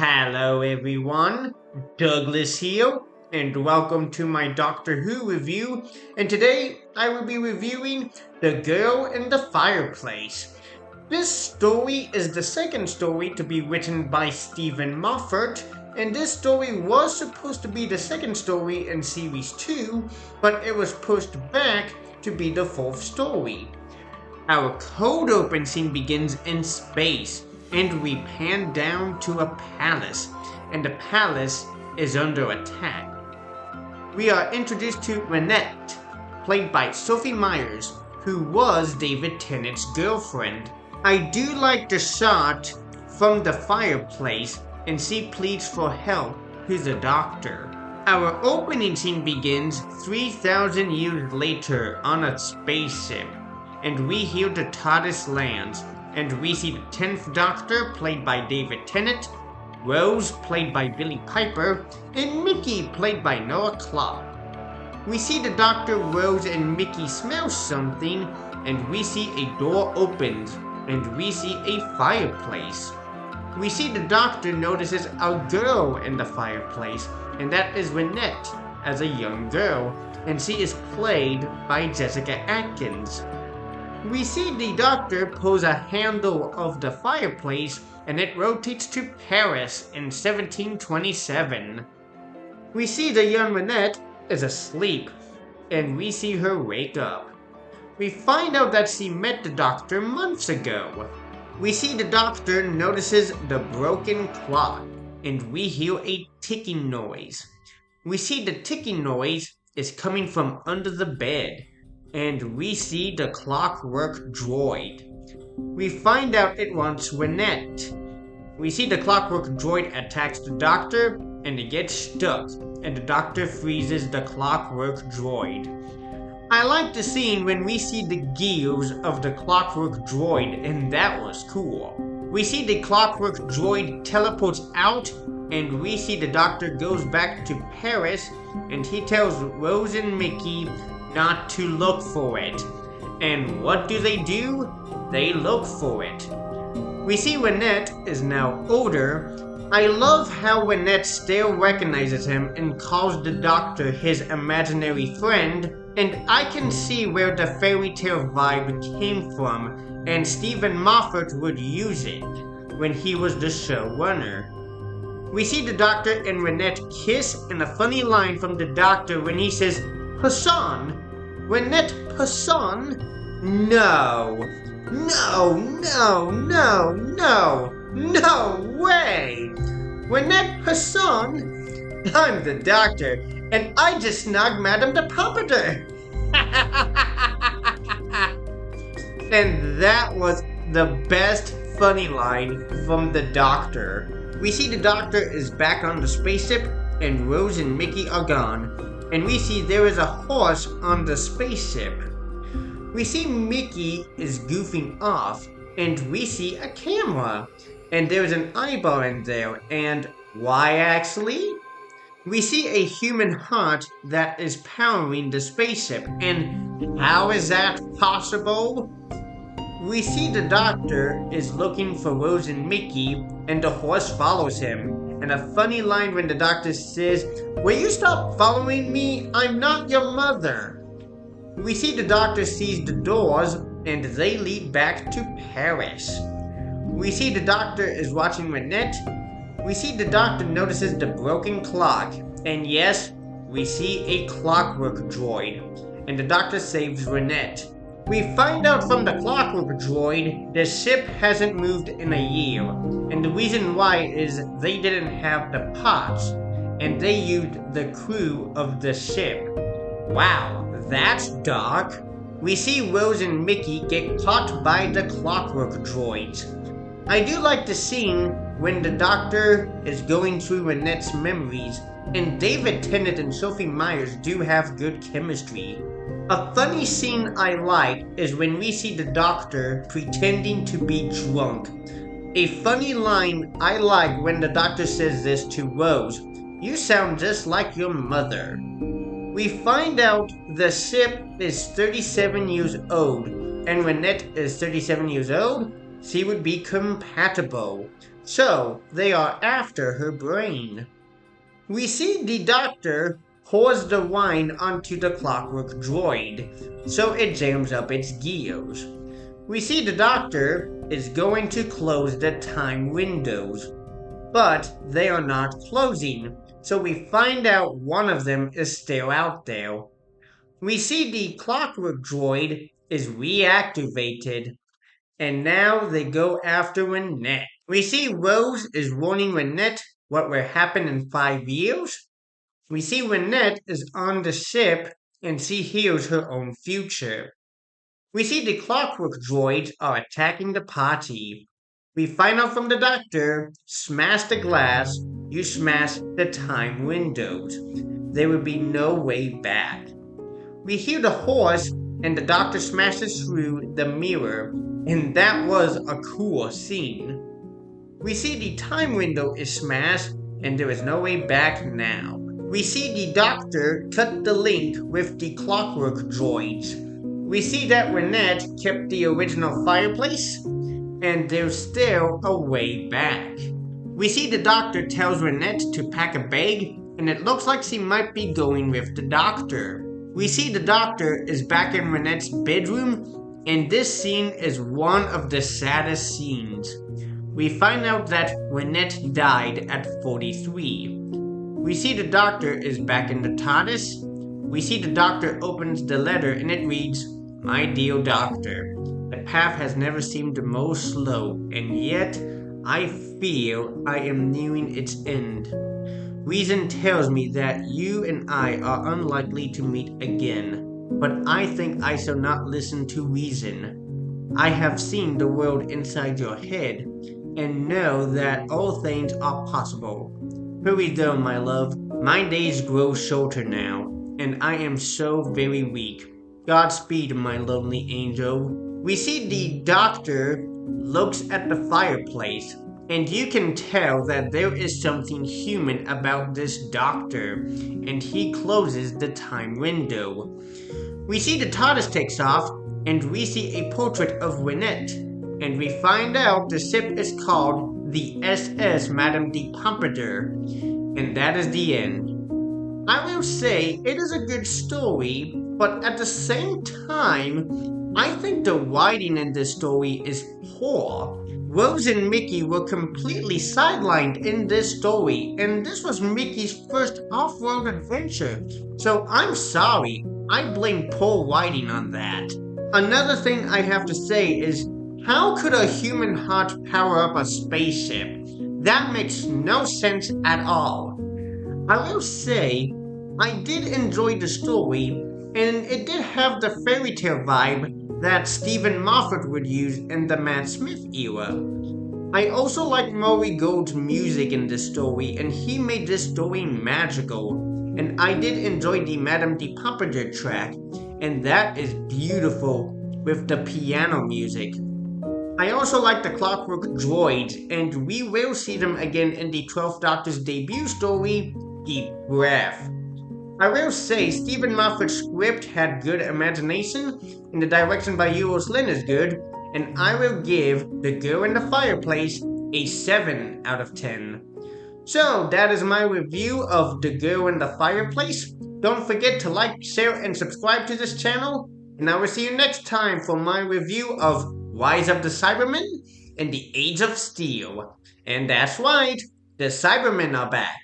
Hello everyone, Douglas here, and welcome to my Doctor Who review, and today I will be reviewing The Girl in the Fireplace. This story is the second story to be written by Steven Moffat, and this story was supposed to be the second story in Series 2, but it was pushed back to be the fourth story. Our cold open scene begins in space, and we pan down to a palace, and the palace is under attack. We are introduced to Lynette, played by Sophie Myers, who was David Tennant's girlfriend. I do like the shot from the fireplace, and she pleads for help to the doctor. Our opening scene begins 3,000 years later on a spaceship, and we hear the TARDIS lands, and we see the 10th Doctor, played by David Tennant, Rose, played by Billie Piper, and Mickey, played by Noel Clarke. We see the Doctor, Rose, and Mickey smell something, and we see a door opens, and we see a fireplace. We see the Doctor notices a girl in the fireplace, and that is Lynette as a young girl, and she is played by Jessica Atkins. We see the Doctor pulls a handle of the fireplace, and it rotates to Paris in 1727. We see the young Lynette is asleep, and we see her wake up. We find out that she met the Doctor months ago. We see the Doctor notices the broken clock, and we hear a ticking noise. We see the ticking noise is coming from under the bed, and we see the clockwork droid. We find out it wants Lynette. We see the clockwork droid attacks the Doctor, and it gets stuck, and the Doctor freezes the clockwork droid. I like the scene when we see the gears of the clockwork droid, and that was cool. We see the clockwork droid teleports out, and we see the Doctor goes back to Paris, and he tells Rose and Mickey not to look for it. And what do? They look for it. We see Lynette is now older. I love how Lynette still recognizes him and calls the Doctor his imaginary friend, and I can see where the fairy tale vibe came from, and Steven Moffat would use it when he was the showrunner. We see the Doctor and Lynette kiss, and a funny line from the Doctor when he says, "Hassan? Lynette Hassan? No. No, no, no, no. No way! Lynette Hassan? I'm the Doctor, and I just snugged Madame the Puppeter." And that was the best funny line from the Doctor. We see the Doctor is back on the spaceship, and Rose and Mickey are gone. And we see there is a horse on the spaceship. We see Mickey is goofing off, and we see a camera. And there's an eyeball in there, and why actually? We see a human heart that is powering the spaceship, and how is that possible? We see the Doctor is looking for Rose and Mickey, and the horse follows him. And a funny line when the Doctor says, "Will you stop following me? I'm not your mother." We see the Doctor sees the doors, and they lead back to Paris. We see the Doctor is watching Lynette. We see the Doctor notices the broken clock, and yes, we see a clockwork droid, and the Doctor saves Lynette. We find out from the clockwork droid the ship hasn't moved in a year, and the reason why is they didn't have the parts, and they used the crew of the ship. Wow, that's dark. We see Rose and Mickey get caught by the clockwork droids. I do like the scene when the Doctor is going through Lynette's memories, and David Tennant and Sophie Myers do have good chemistry. A funny scene I like is when we see the Doctor pretending to be drunk. A funny line I like when the Doctor says this to Rose, "You sound just like your mother." We find out the ship is 37 years old, and Lynette is 37 years old, she would be compatible. So they are after her brain. We see the doctor pours the wine onto the clockwork droid, so it jams up its gears. We see the doctor is going to close the time windows, but they are not closing, so we find out one of them is still out there. We see the clockwork droid is reactivated, and now they go after Renette. We see Rose is warning Renette what will happen in 5 years. We see Renette is on the ship and she hears her own future. We see the clockwork droids are attacking the party. We find out from the doctor, smash the glass, you smash the time windows. There will be no way back. We hear the horse and the doctor smashes through the mirror, and that was a cool scene. We see the time window is smashed and there is no way back now. We see the doctor cut the link with the clockwork droids. We see that Renette kept the original fireplace, and there's still a way back. We see the doctor tells Renette to pack a bag, and it looks like she might be going with the doctor. We see the doctor is back in Renette's bedroom, and this scene is one of the saddest scenes. We find out that Renette died at 43. We see the doctor is back in the TARDIS. We see the doctor opens the letter and it reads, "My dear doctor, the path has never seemed more slow, and yet I feel I am nearing its end. Reason tells me that you and I are unlikely to meet again, but I think I shall not listen to reason. I have seen the world inside your head, and know that all things are possible. Hurry though, my love. My days grow shorter now, and I am so very weak. Godspeed, my lonely angel." We see the doctor looks at the fireplace, and you can tell that there is something human about this doctor, and he closes the time window. We see the TARDIS takes off, and we see a portrait of Renette, and we find out the ship is called the SS Madame de Pompadour, and that is the end. I will say it is a good story, but at the same time, I think the writing in this story is poor. Rose and Mickey were completely sidelined in this story, and this was Mickey's first off-world adventure, so I'm sorry, I blame poor writing on that. Another thing I have to say is, how could a human heart power up a spaceship? That makes no sense at all. I will say, I did enjoy the story, and it did have the fairy tale vibe that Steven Moffat would use in the Matt Smith era. I also like Maury Gold's music in this story, and he made this story magical. And I did enjoy the Madame de Pompadour track, and that is beautiful with the piano music. I also like the clockwork droids, and we will see them again in the 12th Doctor's debut story, Deep Breath. I will say Steven Moffat's script had good imagination, and the direction by Euros Lyn is good, and I will give The Girl in the Fireplace a 7 out of 10. So that is my review of The Girl in the Fireplace. Don't forget to like, share, and subscribe to this channel, and I will see you next time for my review of Rise of the Cybermen and the Age of Steel. And that's right, the Cybermen are back.